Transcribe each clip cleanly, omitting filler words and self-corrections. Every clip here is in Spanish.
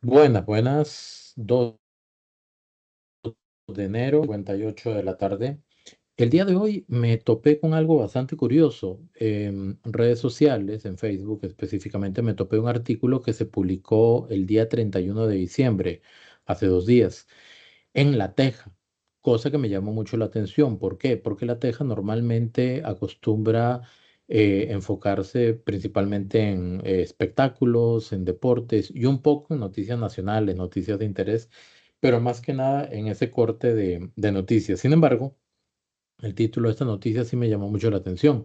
Buenas, buenas. 2 de enero, 58 de la tarde. El día de hoy me topé con algo bastante curioso. En redes sociales, en Facebook específicamente, me topé un artículo que se publicó el día 31 de diciembre, hace 2 días, en La Teja, cosa que me llamó mucho la atención. ¿Por qué? Porque La Teja normalmente acostumbra enfocarse principalmente en espectáculos, en deportes y un poco en noticias nacionales, noticias de interés, pero más que nada en ese corte de noticias. Sin embargo, el título de esta noticia sí me llamó mucho la atención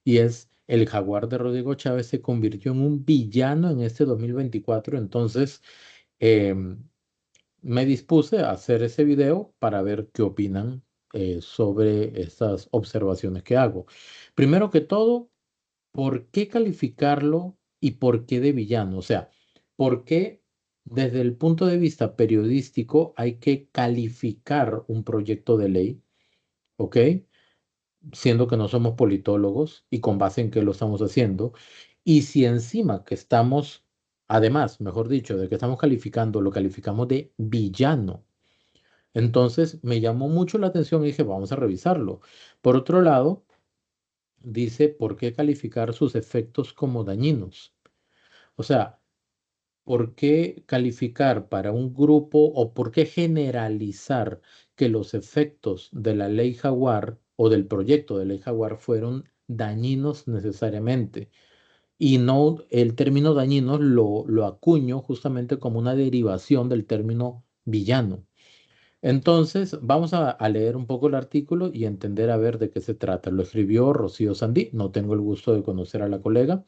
y es: el jaguar de Rodrigo Chávez se convirtió en un villano en este 2024. Entonces, em, me dispuse a hacer ese video para ver qué opinan sobre estas observaciones que hago. Primero que todo, ¿por qué calificarlo y por qué de villano? O sea, ¿por qué desde el punto de vista periodístico hay que calificar un proyecto de ley? ¿Ok? Siendo que no somos politólogos y con base en qué lo estamos haciendo. Y si encima que estamos, además, mejor dicho, de que estamos calificando, lo calificamos de villano. Entonces me llamó mucho la atención y dije, vamos a revisarlo. Por otro lado, dice, ¿por qué calificar sus efectos como dañinos? O sea, ¿por qué calificar para un grupo o por qué generalizar que los efectos de la ley Jaguar o del proyecto de ley Jaguar fueron dañinos necesariamente? Y no, el término dañinos lo acuño justamente como una derivación del término villano. Entonces, vamos a leer un poco el artículo y entender a ver de qué se trata. Lo escribió Rocío Sandí, no tengo el gusto de conocer a la colega.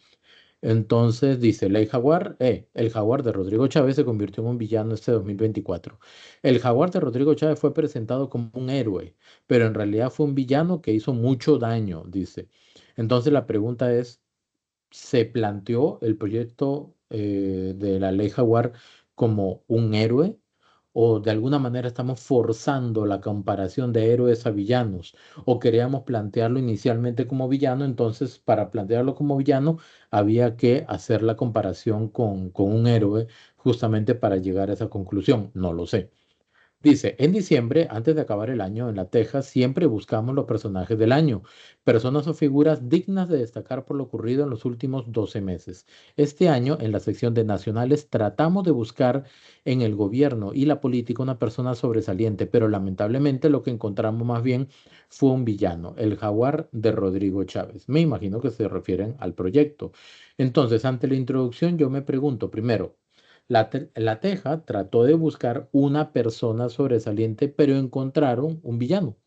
Entonces dice, Ley Jaguar, el Jaguar de Rodrigo Chávez se convirtió en un villano este 2024. El Jaguar de Rodrigo Chávez fue presentado como un héroe, pero en realidad fue un villano que hizo mucho daño, dice. Entonces la pregunta es, ¿se planteó el proyecto de la Ley Jaguar como un héroe? ¿O de alguna manera estamos forzando la comparación de héroes a villanos? ¿O queríamos plantearlo inicialmente como villano? Entonces, para plantearlo como villano, había que hacer la comparación con un héroe justamente para llegar a esa conclusión. No lo sé. Dice, en diciembre, antes de acabar el año en La Teja, siempre buscamos los personajes del año, personas o figuras dignas de destacar por lo ocurrido en los últimos 12 meses. Este año, en la sección de nacionales, tratamos de buscar en el gobierno y la política una persona sobresaliente, pero lamentablemente lo que encontramos más bien fue un villano, el jaguar de Rodrigo Chávez. Me imagino que se refieren al proyecto. Entonces, ante la introducción, yo me pregunto, primero, la Teja trató de buscar una persona sobresaliente, pero encontraron un villano.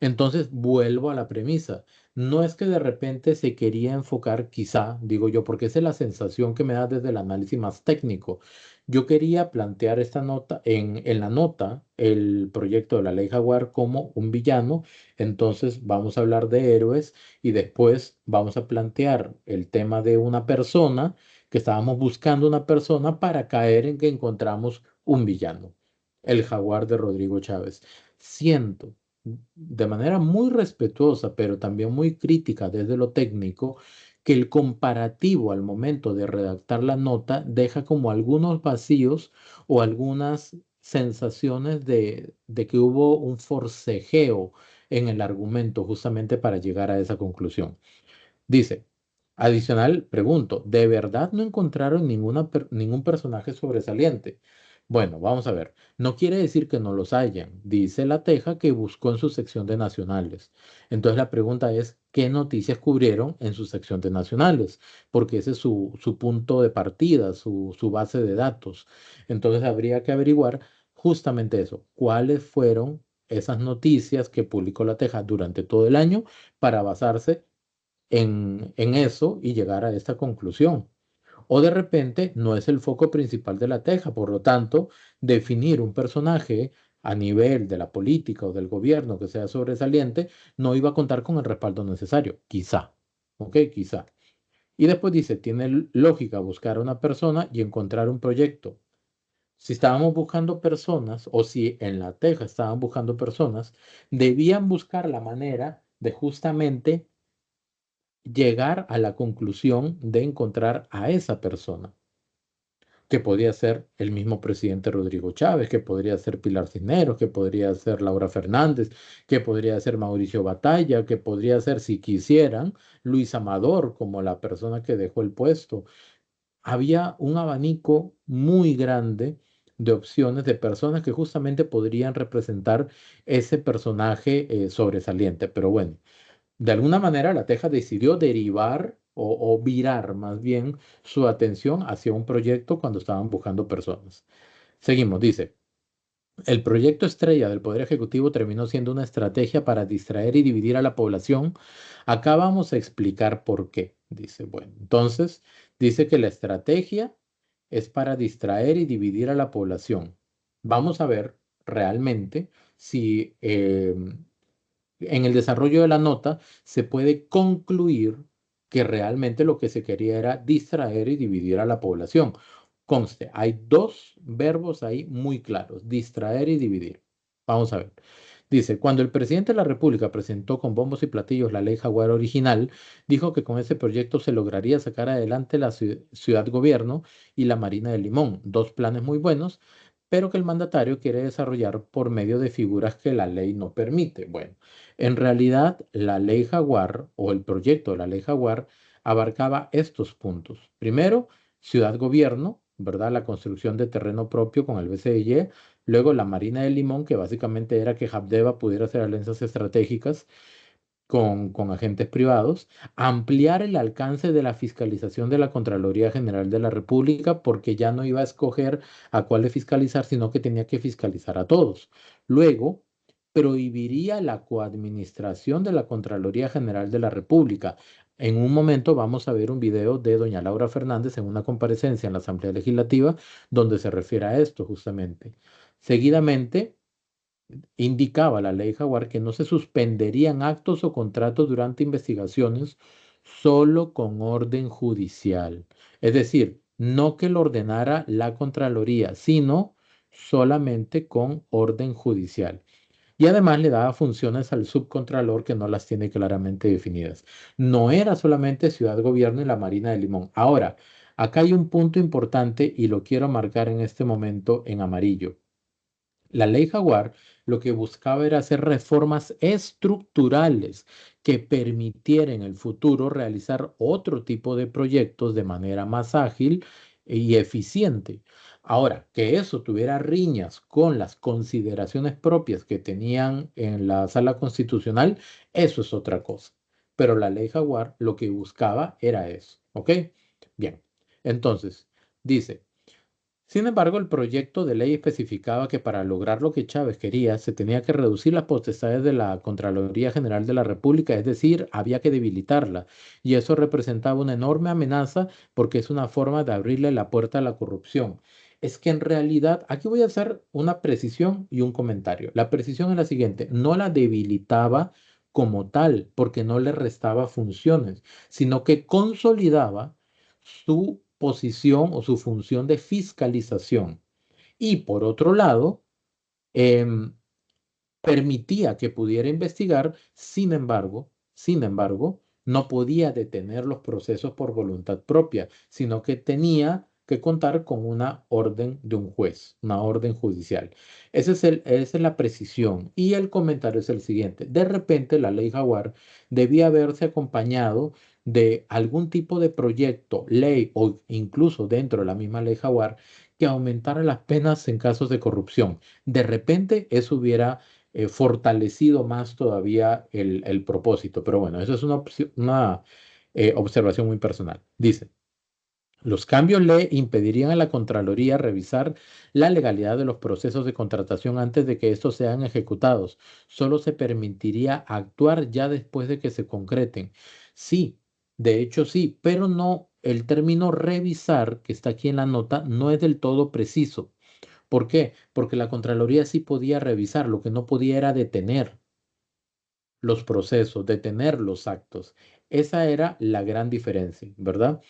Entonces vuelvo a la premisa. No es que de repente se quería enfocar, quizá, digo yo, porque esa es la sensación que me da desde el análisis más técnico. Yo quería plantear esta nota, en la nota, el proyecto de la ley Jaguar como un villano. Entonces vamos a hablar de héroes y después vamos a plantear el tema de una persona, que estábamos buscando una persona para caer en que encontramos un villano, el Jaguar de Rodrigo Chávez. Siento de manera muy respetuosa, pero también muy crítica desde lo técnico, que el comparativo al momento de redactar la nota deja como algunos vacíos o algunas sensaciones de que hubo un forcejeo en el argumento justamente para llegar a esa conclusión. Dice, adicional, pregunto, ¿de verdad no encontraron ningún personaje sobresaliente? Bueno, vamos a ver. No quiere decir que no los hayan. Dice La Teja que buscó en su sección de nacionales. Entonces la pregunta es, ¿qué noticias cubrieron en su sección de nacionales? Porque ese es su punto de partida, su base de datos. Entonces habría que averiguar justamente eso. ¿Cuáles fueron esas noticias que publicó La Teja durante todo el año para basarse en eso y llegar a esta conclusión? O de repente no es el foco principal de La Teja, por lo tanto, definir un personaje a nivel de la política o del gobierno que sea sobresaliente no iba a contar con el respaldo necesario, quizá, ¿ok? Quizá. Y después dice, tiene lógica buscar a una persona y encontrar un proyecto. Si estábamos buscando personas o si en La Teja estaban buscando personas, debían buscar la manera de justamente llegar a la conclusión de encontrar a esa persona. que podría ser el mismo presidente Rodrigo Chávez, que podría ser Pilar Cisneros, que podría ser Laura Fernández, que podría ser Mauricio Batalla, que podría ser, si quisieran, Luis Amador como la persona que dejó el puesto. Había un abanico muy grande de opciones de personas que justamente podrían representar ese personaje sobresaliente. Pero bueno, de alguna manera la Teja decidió derivar o virar más bien su atención hacia un proyecto cuando estaban buscando personas. Seguimos, dice. El proyecto estrella del Poder Ejecutivo terminó siendo una estrategia para distraer y dividir a la población. Acá vamos a explicar por qué. Dice, bueno, entonces dice que la estrategia es para distraer y dividir a la población. Vamos a ver realmente si en el desarrollo de la nota se puede concluir que realmente lo que se quería era distraer y dividir a la población. Conste, hay dos verbos ahí muy claros, distraer y dividir. Vamos a ver. Dice, cuando el presidente de la República presentó con bombos y platillos la ley Jaguar original, dijo que con ese proyecto se lograría sacar adelante la ciudad gobierno y la Marina de Limón, dos planes muy buenos, pero que el mandatario quiere desarrollar por medio de figuras que la ley no permite. Bueno, en realidad la ley Jaguar o el proyecto de la ley Jaguar abarcaba estos puntos. Primero, ciudad-gobierno, ¿verdad? La construcción de terreno propio con el BCI. Luego la Marina de Limón, que básicamente era que Habdeba pudiera hacer alianzas estratégicas con agentes privados, ampliar el alcance de la fiscalización de la Contraloría General de la República, porque ya no iba a escoger a cuáles fiscalizar, sino que tenía que fiscalizar a todos. Luego, prohibiría la coadministración de la Contraloría General de la República. En un momento vamos a ver un video de doña Laura Fernández en una comparecencia en la Asamblea Legislativa donde se refiere a esto justamente. Seguidamente, indicaba la ley Jaguar que no se suspenderían actos o contratos durante investigaciones solo con orden judicial. Es decir, no que lo ordenara la Contraloría, sino solamente con orden judicial. Y además le daba funciones al subcontralor que no las tiene claramente definidas. No era solamente Ciudad Gobierno y la Marina de Limón. Ahora, acá hay un punto importante y lo quiero marcar en este momento en amarillo. La ley Jaguar lo que buscaba era hacer reformas estructurales que permitieran en el futuro realizar otro tipo de proyectos de manera más ágil y eficiente. Ahora, que eso tuviera riñas con las consideraciones propias que tenían en la sala constitucional, eso es otra cosa. Pero la ley Jaguar lo que buscaba era eso, ¿ok? Bien, entonces, dice. Sin embargo, el proyecto de ley especificaba que para lograr lo que Chávez quería, se tenía que reducir las potestades de la Contraloría General de la República, es decir, había que debilitarla. Y eso representaba una enorme amenaza porque es una forma de abrirle la puerta a la corrupción. Es que en realidad, aquí voy a hacer una precisión y un comentario. La precisión es la siguiente, no la debilitaba como tal, porque no le restaba funciones, sino que consolidaba su posición o su función de fiscalización. Y por otro lado, em, permitía que pudiera investigar, sin embargo, no podía detener los procesos por voluntad propia, sino que tenía que contar con una orden de un juez, una orden judicial. Esa es la precisión. Y el comentario es el siguiente. De repente, la ley Jaguar debía haberse acompañado de algún tipo de proyecto, ley o incluso dentro de la misma ley Jaguar que aumentara las penas en casos de corrupción. De repente, eso hubiera fortalecido más todavía el propósito. Pero bueno, eso es una observación muy personal. Dice, los cambios le impedirían a la Contraloría revisar la legalidad de los procesos de contratación antes de que estos sean ejecutados. Solo se permitiría actuar ya después de que se concreten. Sí, de hecho sí, pero no, el término revisar, que está aquí en la nota, no es del todo preciso. ¿Por qué? Porque la Contraloría sí podía revisar, lo que no podía era detener los procesos, detener los actos. Esa era la gran diferencia, ¿verdad?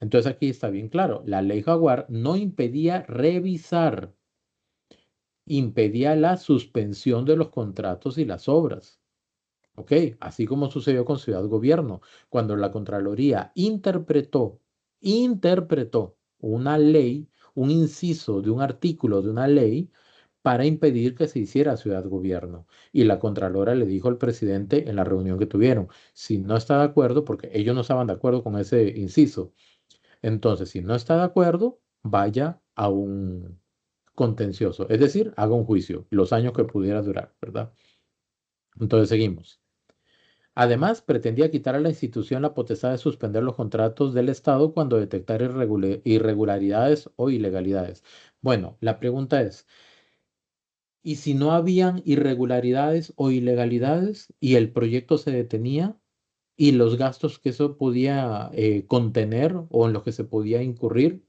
Entonces aquí está bien claro, la ley Jaguar no impedía revisar, impedía la suspensión de los contratos y las obras. ¿Ok? Así como sucedió con Ciudad Gobierno, cuando la Contraloría interpretó una ley un inciso de un artículo de una ley para impedir que se hiciera ciudad-gobierno. Y la Contralora le dijo al presidente en la reunión que tuvieron, si no está de acuerdo, porque ellos no estaban de acuerdo con ese inciso, entonces si no está de acuerdo, vaya a un contencioso, es decir, haga un juicio, los años que pudiera durar, ¿verdad? Entonces seguimos. Además, pretendía quitar a la institución la potestad de suspender los contratos del Estado cuando detectara irregularidades o ilegalidades. Bueno, la pregunta es, ¿y si no habían irregularidades o ilegalidades y el proyecto se detenía y los gastos que eso podía contener o en los que se podía incurrir?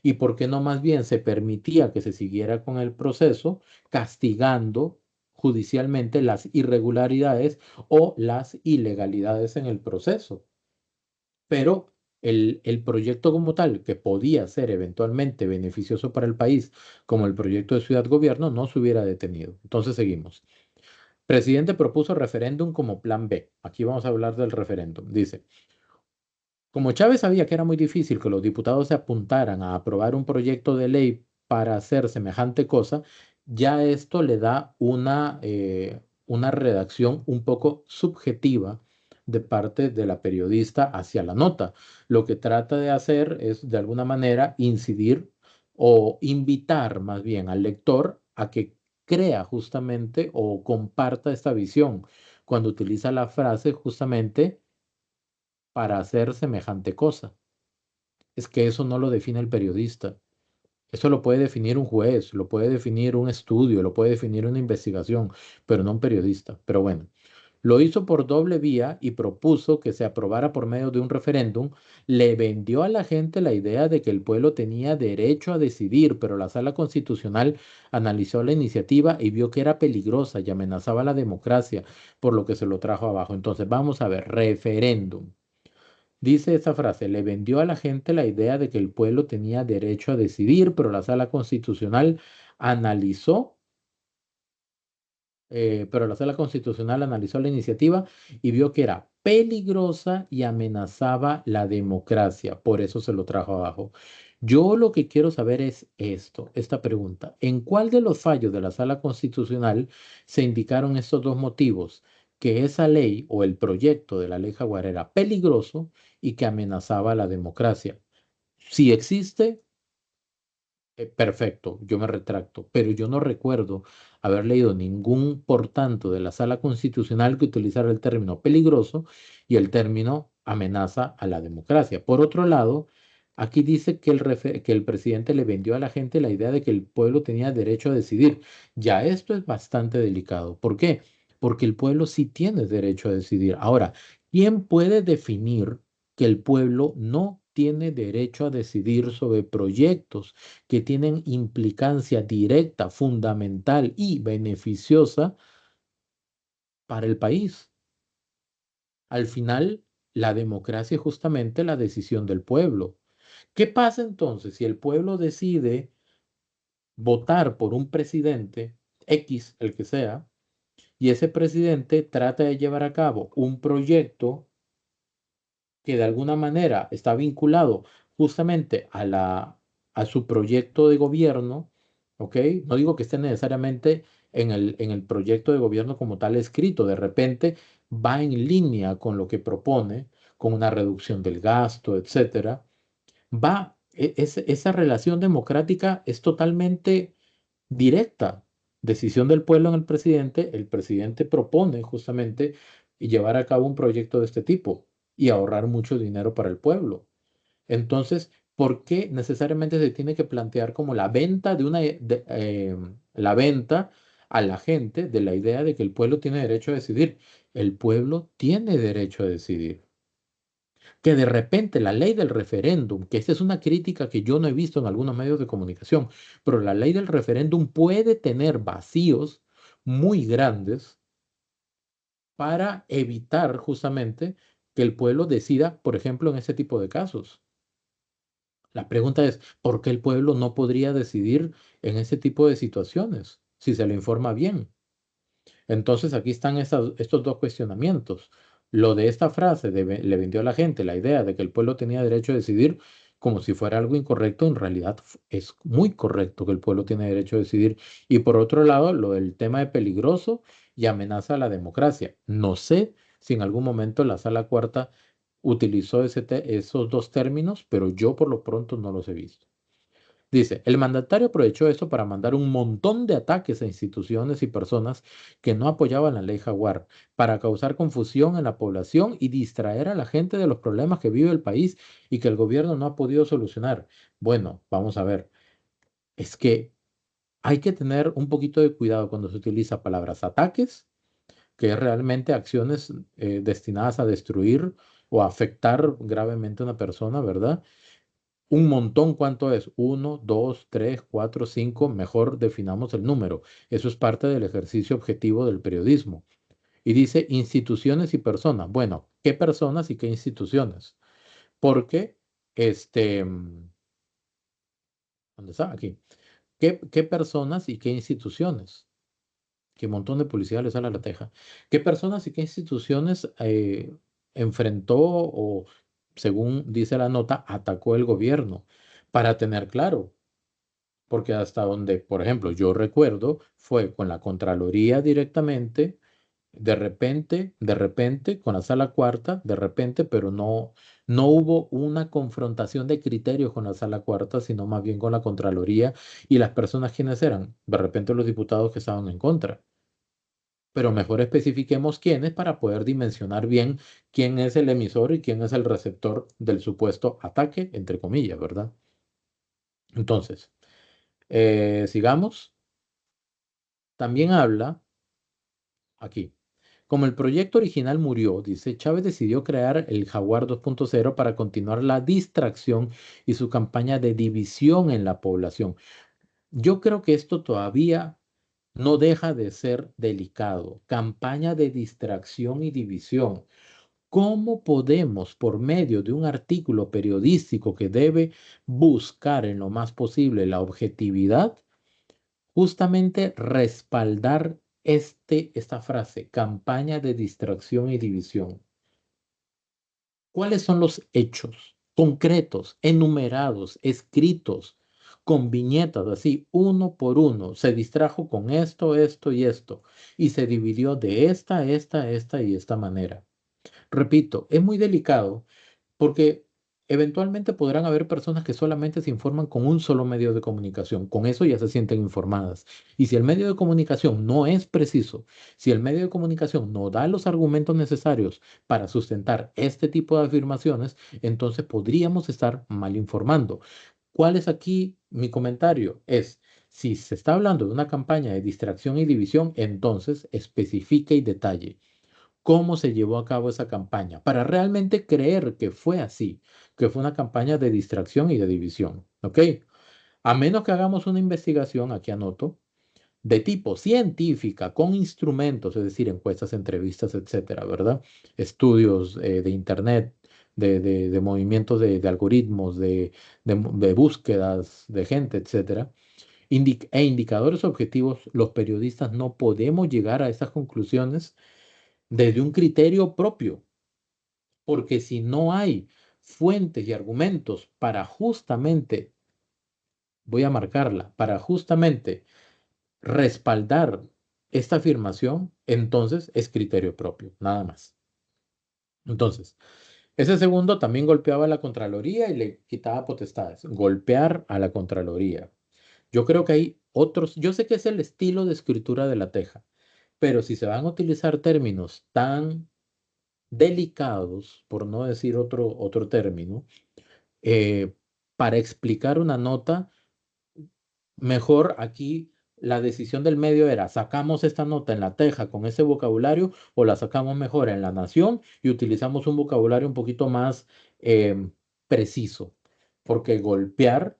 ¿Y por qué no más bien se permitía que se siguiera con el proceso castigando judicialmente las irregularidades o las ilegalidades en el proceso? Pero el proyecto como tal, que podía ser eventualmente beneficioso para el país, como el proyecto de ciudad-gobierno, no se hubiera detenido. Entonces seguimos. Presidente propuso referéndum como plan B. Aquí vamos a hablar del referéndum. Dice, como Chávez sabía que era muy difícil que los diputados se apuntaran a aprobar un proyecto de ley para hacer semejante cosa, ya esto le da una redacción un poco subjetiva de parte de la periodista hacia la nota. Lo que trata de hacer es, de alguna manera, incidir o invitar más bien al lector a que crea justamente o comparta esta visión cuando utiliza la frase justamente para hacer semejante cosa. Es que eso no lo define el periodista. Eso lo puede definir un juez, lo puede definir un estudio, lo puede definir una investigación, pero no un periodista. Pero bueno, lo hizo por doble vía y propuso que se aprobara por medio de un referéndum. Le vendió a la gente la idea de que el pueblo tenía derecho a decidir, pero la Sala Constitucional analizó la iniciativa y vio que era peligrosa y amenazaba la democracia, por lo que se lo trajo abajo. Entonces, vamos a ver, referéndum. Dice esta frase, le vendió a la gente la idea de que el pueblo tenía derecho a decidir, pero la Sala Constitucional analizó, analizó la iniciativa y vio que era peligrosa y amenazaba la democracia. Por eso se lo trajo abajo. Yo lo que quiero saber es esta pregunta. ¿En cuál de los fallos de la Sala Constitucional se indicaron estos dos motivos? Que esa ley o el proyecto de la ley Jaguar era peligroso y que amenazaba la democracia. Si existe, perfecto, yo me retracto, pero yo no recuerdo haber leído ningún por tanto de la Sala Constitucional que utilizara el término peligroso y el término amenaza a la democracia. Por otro lado, aquí dice que que el presidente le vendió a la gente la idea de que el pueblo tenía derecho a decidir. Ya esto es bastante delicado. ¿Por qué? Porque el pueblo sí tiene derecho a decidir. Ahora, ¿quién puede definir que el pueblo no tiene derecho a decidir sobre proyectos que tienen implicancia directa, fundamental y beneficiosa para el país? Al final, la democracia es justamente la decisión del pueblo. ¿Qué pasa entonces si el pueblo decide votar por un presidente, X, el que sea, y ese presidente trata de llevar a cabo un proyecto que de alguna manera está vinculado justamente a su proyecto de gobierno, ¿ok? No digo que esté necesariamente en el proyecto de gobierno como tal escrito, de repente va en línea con lo que propone, con una reducción del gasto, etcétera. Esa relación democrática es totalmente directa. Decisión del pueblo en el presidente propone justamente llevar a cabo un proyecto de este tipo y ahorrar mucho dinero para el pueblo. Entonces, ¿por qué necesariamente se tiene que plantear como la venta la venta a la gente de la idea de que el pueblo tiene derecho a decidir? El pueblo tiene derecho a decidir. Que de repente la ley del referéndum, que esta es una crítica que yo no he visto en algunos medios de comunicación, pero la ley del referéndum puede tener vacíos muy grandes para evitar justamente que el pueblo decida, por ejemplo, en ese tipo de casos. La pregunta es, ¿por qué el pueblo no podría decidir en ese tipo de situaciones si se le informa bien? Entonces aquí están estos dos cuestionamientos. Lo de esta frase le vendió a la gente la idea de que el pueblo tenía derecho a decidir. como si fuera algo incorrecto, en realidad es muy correcto que el pueblo tiene derecho a decidir. Y por otro lado, lo del tema de peligroso y amenaza a la democracia. No sé si en algún momento la Sala Cuarta utilizó esos dos términos, pero yo por lo pronto no los he visto. Dice, el mandatario aprovechó esto para mandar un montón de ataques a instituciones y personas que no apoyaban la ley Jaguar, para causar confusión en la población y distraer a la gente de los problemas que vive el país y que el gobierno no ha podido solucionar. Bueno, vamos a ver, es que hay que tener un poquito de cuidado cuando se utiliza palabras ataques, que es realmente acciones destinadas a destruir o a afectar gravemente a una persona, ¿verdad? Un montón, ¿cuánto es? Uno, dos, tres, cuatro, cinco, mejor definamos el número. Eso es parte del ejercicio objetivo del periodismo. Y dice instituciones y personas. Bueno, ¿qué personas y qué instituciones? Porque, ¿dónde está? Aquí. ¿Qué personas y qué instituciones? Qué montón de policía le sale a la teja. ¿Qué personas y qué instituciones enfrentó o, según dice la nota, atacó el gobierno? Para tener claro. Porque hasta donde, por ejemplo, yo recuerdo, fue con la Contraloría directamente, de repente, con la Sala Cuarta, de repente, pero no hubo una confrontación de criterios con la Sala Cuarta, sino más bien con la Contraloría y las personas quienes eran, de repente los diputados que estaban en contra. Pero mejor especifiquemos quiénes para poder dimensionar bien quién es el emisor y quién es el receptor del supuesto ataque, entre comillas, ¿verdad? Entonces, sigamos. También habla aquí. Como el proyecto original murió, dice, Chávez decidió crear el Jaguar 2.0 para continuar la distracción y su campaña de división en la población. Yo creo que esto todavía no deja de ser delicado. Campaña de distracción y división. ¿Cómo podemos, por medio de un artículo periodístico que debe buscar en lo más posible la objetividad, justamente respaldar esta frase, campaña de distracción y división? ¿Cuáles son los hechos concretos, enumerados, escritos, con viñetas, así, uno por uno? Se distrajo con esto, esto y esto, y se dividió de esta y esta manera. Repito, es muy delicado porque eventualmente podrán haber personas que solamente se informan con un solo medio de comunicación. Con eso ya se sienten informadas. Y si el medio de comunicación no es preciso, si el medio de comunicación no da los argumentos necesarios para sustentar este tipo de afirmaciones, entonces podríamos estar mal informando. ¿Cuál es aquí mi comentario? Es, si se está hablando de una campaña de distracción y división, entonces especifique y detalle cómo se llevó a cabo esa campaña, para realmente creer que fue así, que fue una campaña de distracción y de división. ¿Ok? A menos que hagamos una investigación, aquí anoto, de tipo científica, con instrumentos, es decir, encuestas, entrevistas, etcétera, ¿verdad? Estudios de Internet, de movimientos de algoritmos, de búsquedas de gente, etcétera, e indicadores objetivos, los periodistas no podemos llegar a estas conclusiones desde un criterio propio, porque si no hay fuentes y argumentos para justamente, voy a marcarla, para justamente respaldar esta afirmación, entonces es criterio propio, nada más. Entonces, ese segundo también golpeaba a la Contraloría y le quitaba potestades. Golpear a la Contraloría. Yo creo que hay otros, yo sé que es el estilo de escritura de la teja, pero si se van a utilizar términos tan delicados, por no decir otro término, eh, para explicar una nota, mejor aquí la decisión del medio era, sacamos esta nota en la teja con ese vocabulario o la sacamos mejor en La Nación y utilizamos un vocabulario un poquito más preciso, porque golpear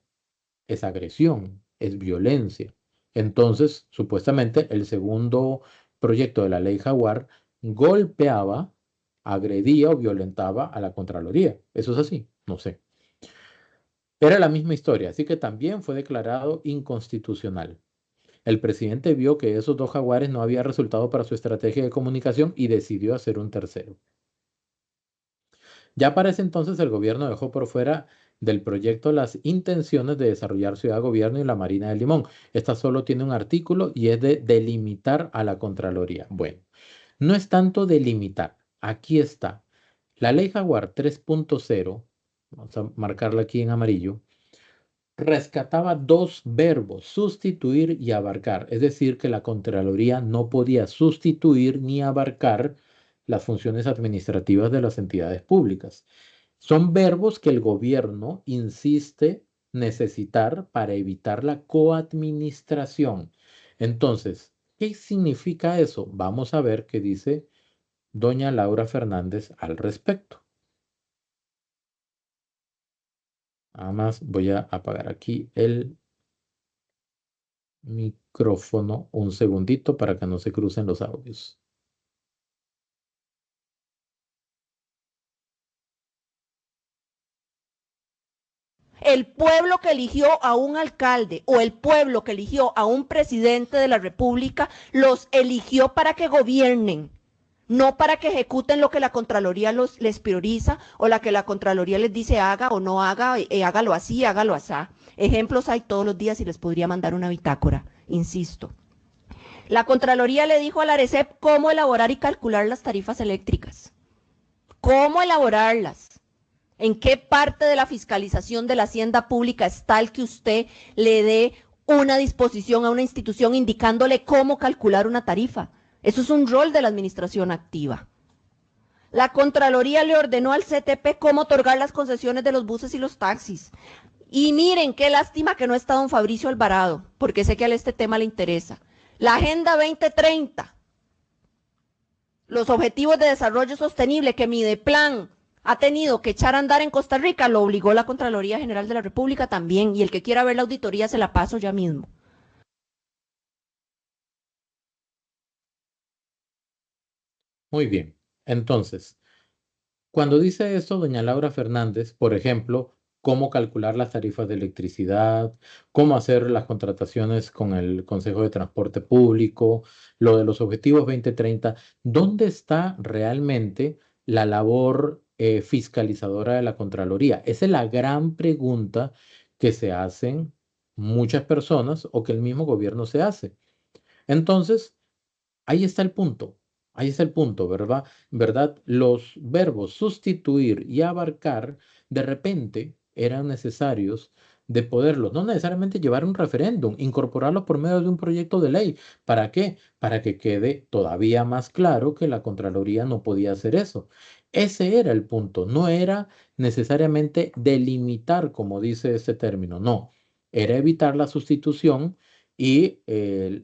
es agresión, es violencia. Entonces, supuestamente, el segundo proyecto de la ley Jaguar golpeaba, agredía o violentaba a la Contraloría. ¿Eso es así? No sé. Era la misma historia, así que también fue declarado inconstitucional. El presidente vio que esos dos jaguares no había resultado para su estrategia de comunicación y decidió hacer un tercero. Ya para ese entonces el gobierno dejó por fuera del proyecto las intenciones de desarrollar Ciudad Gobierno y la Marina de Limón. Esta solo tiene un artículo y es de delimitar a la Contraloría. Bueno, no es tanto delimitar. Aquí está. La Ley Jaguar 3.0, vamos a marcarla aquí en amarillo, rescataba dos verbos, sustituir y abarcar. Es decir, que la Contraloría no podía sustituir ni abarcar las funciones administrativas de las entidades públicas. Son verbos que el gobierno insiste necesitar para evitar la coadministración. Entonces, ¿qué significa eso? Vamos a ver qué dice doña Laura Fernández al respecto. Nada más voy a apagar aquí el micrófono un segundito para que no se crucen los audios. El pueblo que eligió a un alcalde o el pueblo que eligió a un presidente de la República los eligió para que gobiernen, no para que ejecuten lo que la Contraloría les prioriza o la que la Contraloría les dice haga o no haga, hágalo así, hágalo así. Ejemplos hay todos los días y les podría mandar una bitácora, insisto. La Contraloría le dijo a la ARECEP cómo elaborar y calcular las tarifas eléctricas. ¿Cómo elaborarlas? ¿En qué parte de la fiscalización de la hacienda pública está el que usted le dé una disposición a una institución indicándole cómo calcular una tarifa? Eso es un rol de la administración activa. La Contraloría le ordenó al CTP cómo otorgar las concesiones de los buses y los taxis. Y miren, qué lástima que no está don Fabricio Alvarado, porque sé que a este tema le interesa. La Agenda 2030, los Objetivos de Desarrollo Sostenible que Mideplan ha tenido que echar a andar en Costa Rica, lo obligó la Contraloría General de la República también, y el que quiera ver la auditoría se la paso ya mismo. Muy bien. Entonces, cuando dice esto, doña Laura Fernández, por ejemplo, cómo calcular las tarifas de electricidad, cómo hacer las contrataciones con el Consejo de Transporte Público, lo de los objetivos 2030, ¿dónde está realmente la labor fiscalizadora de la Contraloría? Esa es la gran pregunta que se hacen muchas personas o que el mismo gobierno se hace. Entonces, ahí está el punto. Ahí está el punto, ¿verdad? ¿Verdad? Los verbos sustituir y abarcar de repente eran necesarios de poderlos, no necesariamente llevar un referéndum, incorporarlos por medio de un proyecto de ley. ¿Para qué? Para que quede todavía más claro que la Contraloría no podía hacer eso. Ese era el punto. No era necesariamente delimitar, como dice este término, no. Era evitar la sustitución y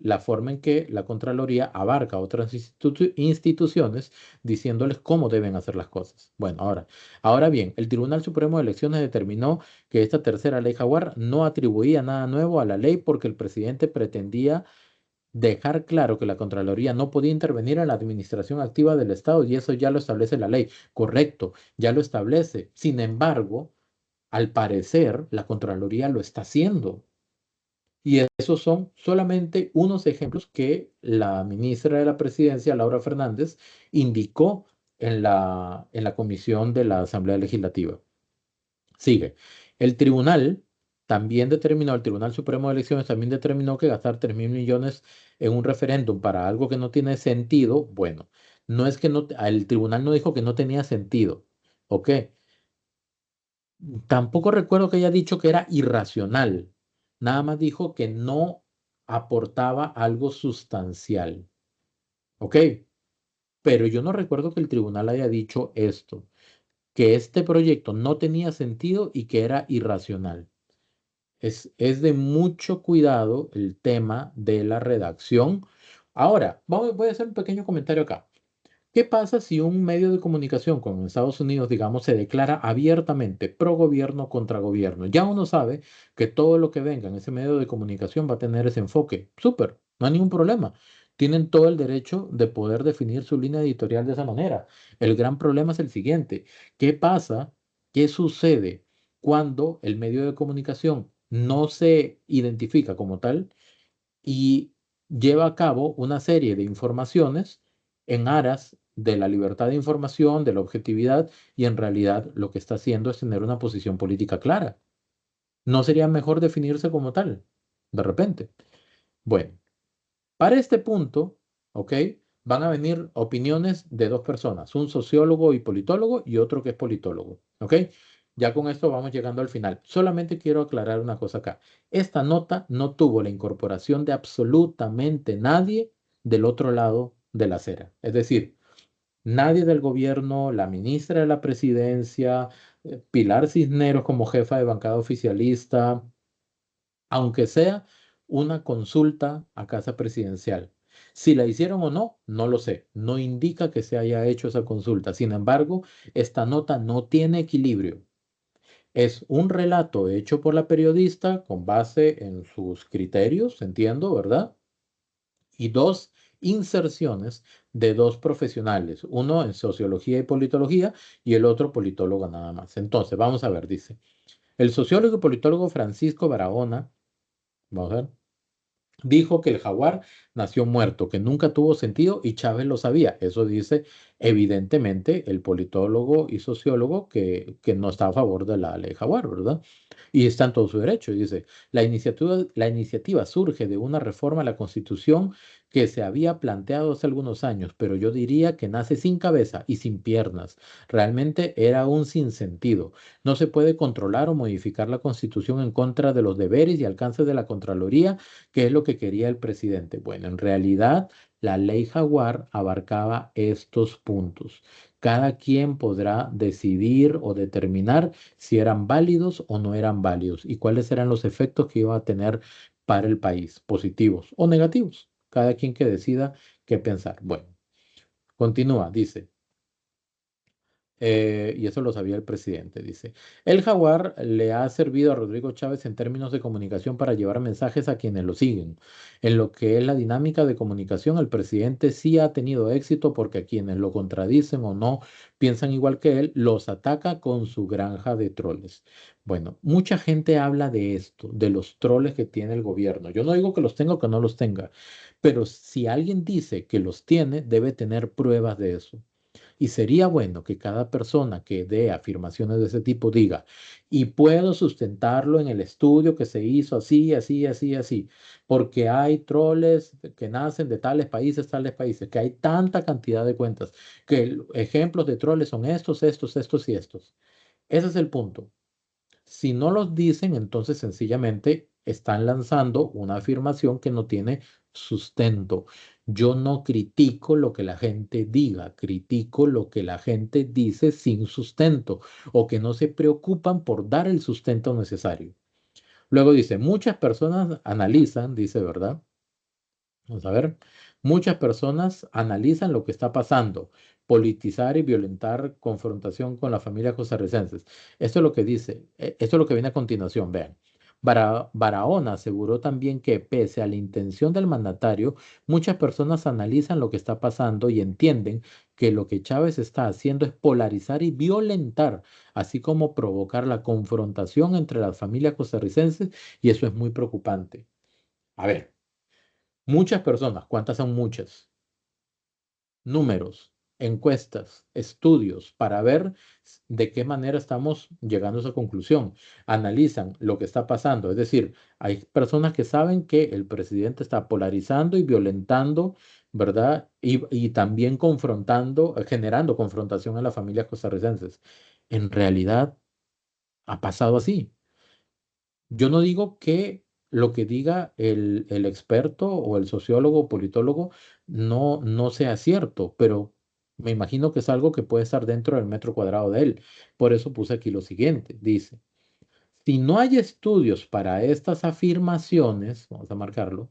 la forma en que la Contraloría abarca a otras instituciones diciéndoles cómo deben hacer las cosas. Bueno, ahora bien, el Tribunal Supremo de Elecciones determinó que esta tercera ley Jaguar no atribuía nada nuevo a la ley porque el presidente pretendía dejar claro que la Contraloría no podía intervenir en la administración activa del Estado y eso ya lo establece la ley. Correcto, ya lo establece. Sin embargo, al parecer, la Contraloría lo está haciendo. Y esos son solamente unos ejemplos que la ministra de la Presidencia, Laura Fernández, indicó en la comisión de la Asamblea Legislativa. Sigue. El tribunal también determinó, el Tribunal Supremo de Elecciones también determinó que gastar 3.000 millones en un referéndum para algo que no tiene sentido, bueno, no es que no, el tribunal no dijo que no tenía sentido, ¿ok? Tampoco recuerdo que haya dicho que era irracional. Nada más dijo que no aportaba algo sustancial. ¿Ok? Pero yo no recuerdo que el tribunal haya dicho esto, que este proyecto no tenía sentido y que era irracional. Es de mucho cuidado el tema de la redacción. Ahora, voy a hacer un pequeño comentario acá. ¿Qué pasa si un medio de comunicación como Estados Unidos, digamos, se declara abiertamente pro gobierno contra gobierno? Ya uno sabe que todo lo que venga en ese medio de comunicación va a tener ese enfoque. Súper, no hay ningún problema. Tienen todo el derecho de poder definir su línea editorial de esa manera. El gran problema es el siguiente. ¿Qué pasa? ¿Qué sucede cuando el medio de comunicación no se identifica como tal y lleva a cabo una serie de informaciones en aras de la libertad de información, de la objetividad, y en realidad lo que está haciendo es tener una posición política clara. ¿No sería mejor definirse como tal? De repente. Bueno, para este punto, ¿ok? Van a venir opiniones de dos personas, un sociólogo y politólogo y otro que es politólogo, ¿ok? Ya con esto vamos llegando al final. Solamente quiero aclarar una cosa acá. Esta nota no tuvo la incorporación de absolutamente nadie del otro lado de la acera. Es decir, nadie del gobierno, la ministra de la presidencia, Pilar Cisneros como jefa de bancada oficialista, aunque sea una consulta a casa presidencial. Si la hicieron o no, no lo sé. No indica que se haya hecho esa consulta. Sin embargo, esta nota no tiene equilibrio. Es un relato hecho por la periodista con base en sus criterios, entiendo, ¿verdad? Y dos inserciones de dos profesionales, uno en sociología y politología y el otro politólogo nada más. Entonces, vamos a ver, dice, el sociólogo y politólogo Francisco Barahona, vamos a ver, dijo que el jaguar nació muerto, que nunca tuvo sentido y Chávez lo sabía. Eso dice evidentemente el politólogo y sociólogo que no está a favor de la ley jaguar, ¿verdad? Y está en todo su derecho. Dice, la iniciativa surge de una reforma a la Constitución que se había planteado hace algunos años, pero yo diría que nace sin cabeza y sin piernas. Realmente era un sinsentido. No se puede controlar o modificar la Constitución en contra de los deberes y alcances de la Contraloría, que es lo que quería el presidente. Bueno, en realidad la ley Jaguar abarcaba estos puntos. Cada quien podrá decidir o determinar si eran válidos o no eran válidos y cuáles eran los efectos que iba a tener para el país, positivos o negativos. Cada quien que decida qué pensar. Bueno, continúa, dice. Y eso lo sabía el presidente, dice. El jaguar le ha servido a Rodrigo Chávez en términos de comunicación para llevar mensajes a quienes lo siguen. En lo que es la dinámica de comunicación, el presidente sí ha tenido éxito porque a quienes lo contradicen o no piensan igual que él, los ataca con su granja de troles. Bueno, mucha gente habla de esto, de los troles que tiene el gobierno. Yo no digo que los tenga o que no los tenga, pero si alguien dice que los tiene, debe tener pruebas de eso. Y sería bueno que cada persona que dé afirmaciones de ese tipo diga, y puedo sustentarlo en el estudio que se hizo así, así, así, así, porque hay troles que nacen de tales países, que hay tanta cantidad de cuentas, que ejemplos de troles son estos, estos, estos y estos. Ese es el punto. Si no los dicen, entonces sencillamente están lanzando una afirmación que no tiene sustento. Yo no critico lo que la gente diga, critico lo que la gente dice sin sustento o que no se preocupan por dar el sustento necesario. Luego dice, muchas personas analizan, dice, ¿verdad? Vamos a ver, muchas personas analizan lo que está pasando, politizar y violentar confrontación con las familias costarricenses. Esto es lo que dice, esto es lo que viene a continuación, vean. Barahona aseguró también que pese a la intención del mandatario, muchas personas analizan lo que está pasando y entienden que lo que Chávez está haciendo es polarizar y violentar, así como provocar la confrontación entre las familias costarricenses, y eso es muy preocupante. A ver. Muchas personas, ¿cuántas son muchas? Números, encuestas, estudios para ver de qué manera estamos llegando a esa conclusión. Analizan lo que está pasando. Es decir, hay personas que saben que el presidente está polarizando y violentando, ¿verdad? Y también confrontando, generando confrontación en las familias costarricenses. En realidad, ha pasado así. Yo no digo que lo que diga el experto o el sociólogo o politólogo no sea cierto, pero me imagino que es algo que puede estar dentro del metro cuadrado de él. Por eso puse aquí lo siguiente. Dice, si no hay estudios para estas afirmaciones, vamos a marcarlo,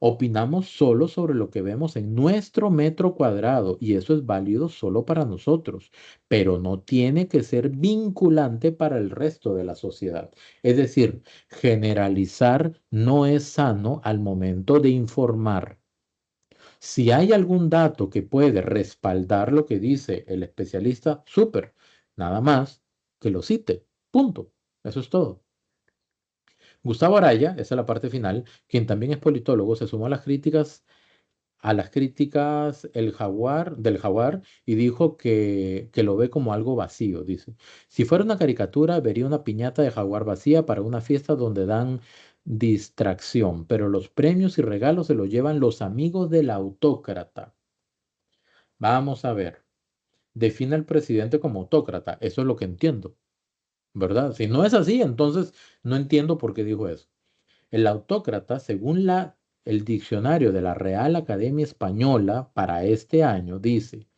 opinamos solo sobre lo que vemos en nuestro metro cuadrado y eso es válido solo para nosotros, pero no tiene que ser vinculante para el resto de la sociedad. Es decir, generalizar no es sano al momento de informar. Si hay algún dato que puede respaldar lo que dice el especialista, súper, nada más que lo cite. Punto. Eso es todo. Gustavo Araya, esa es la parte final, quien también es politólogo, se sumó a las críticas a las críticas del Jaguar y dijo que lo ve como algo vacío, dice. Si fuera una caricatura, vería una piñata de Jaguar vacía para una fiesta donde dan distracción, pero los premios y regalos se los llevan los amigos del autócrata. Vamos a ver. Define al presidente como autócrata. Eso es lo que entiendo, ¿verdad? Si no es así, entonces no entiendo por qué dijo eso. El autócrata, según el diccionario de la Real Academia Española para este año, dice,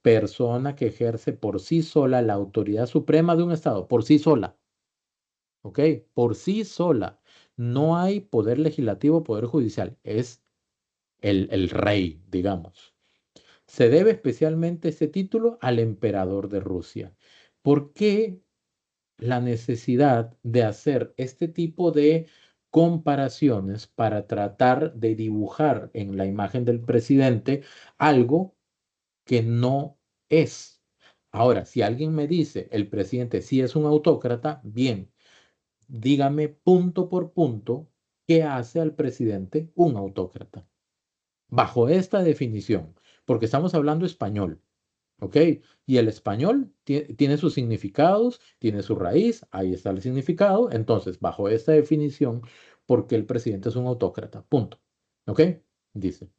persona que ejerce por sí sola la autoridad suprema de un Estado, por sí sola, ¿ok? Por sí sola. No hay poder legislativo, poder judicial, es el rey, digamos. Se debe especialmente este título al emperador de Rusia. ¿Por qué la necesidad de hacer este tipo de comparaciones para tratar de dibujar en la imagen del presidente algo que no es? Ahora, si alguien me dice el presidente sí es un autócrata, bien, dígame punto por punto qué hace al presidente un autócrata. Bajo esta definición, porque estamos hablando español. ¿Ok? Y el español tiene sus significados, tiene su raíz, ahí está el significado. Entonces, bajo esta definición, ¿por qué el presidente es un autócrata? Punto. ¿Ok? Dice.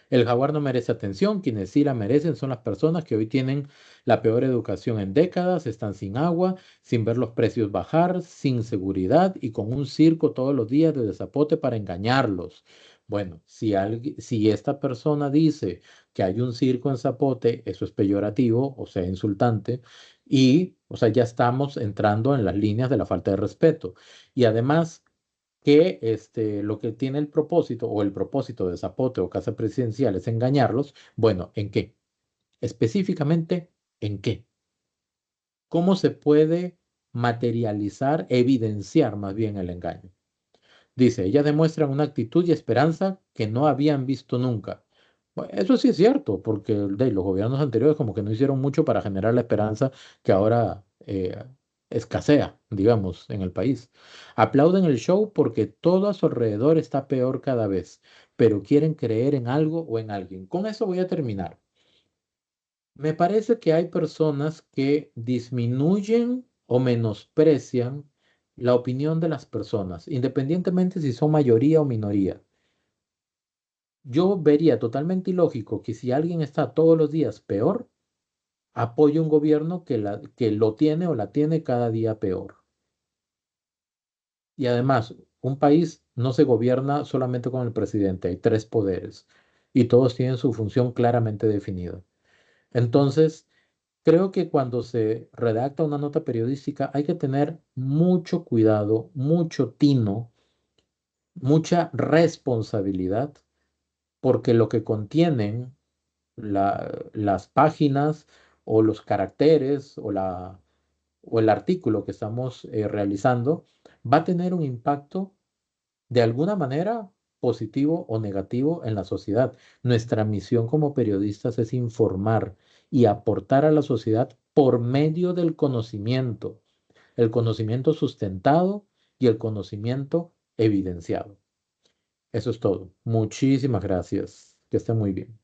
El jaguar no merece atención, quienes sí la merecen son las personas que hoy tienen la peor educación en décadas, están sin agua, sin ver los precios bajar, sin seguridad y con un circo todos los días de Zapote para engañarlos. Bueno, si esta persona dice que hay un circo en Zapote, eso es peyorativo, o sea, insultante, y, o sea, ya estamos entrando en las líneas de la falta de respeto. Y además, que lo que tiene el propósito o el propósito de Zapote o Casa Presidencial es engañarlos. Bueno, ¿en qué? Específicamente, ¿en qué? ¿Cómo se puede materializar, evidenciar más bien el engaño? Dice, ellas demuestran una actitud y esperanza que no habían visto nunca. Bueno, eso sí es cierto, porque los gobiernos anteriores como que no hicieron mucho para generar la esperanza que ahora escasea, digamos, en el país. Aplauden el show porque todo a su alrededor está peor cada vez, pero quieren creer en algo o en alguien. Con eso voy a terminar. Me parece que hay personas que disminuyen o menosprecian la opinión de las personas, independientemente si son mayoría o minoría. Yo vería totalmente ilógico que si alguien está todos los días peor, apoye un gobierno que lo tiene o la tiene cada día peor. Y además, un país no se gobierna solamente con el presidente, hay tres poderes y todos tienen su función claramente definida. Entonces, creo que cuando se redacta una nota periodística hay que tener mucho cuidado, mucho tino, mucha responsabilidad, porque lo que contienen las páginas o los caracteres o el artículo que estamos realizando va a tener un impacto de alguna manera positivo o negativo en la sociedad. Nuestra misión como periodistas es informar y aportar a la sociedad por medio del conocimiento, el conocimiento sustentado y el conocimiento evidenciado. Eso es todo. Muchísimas gracias. Que esté muy bien.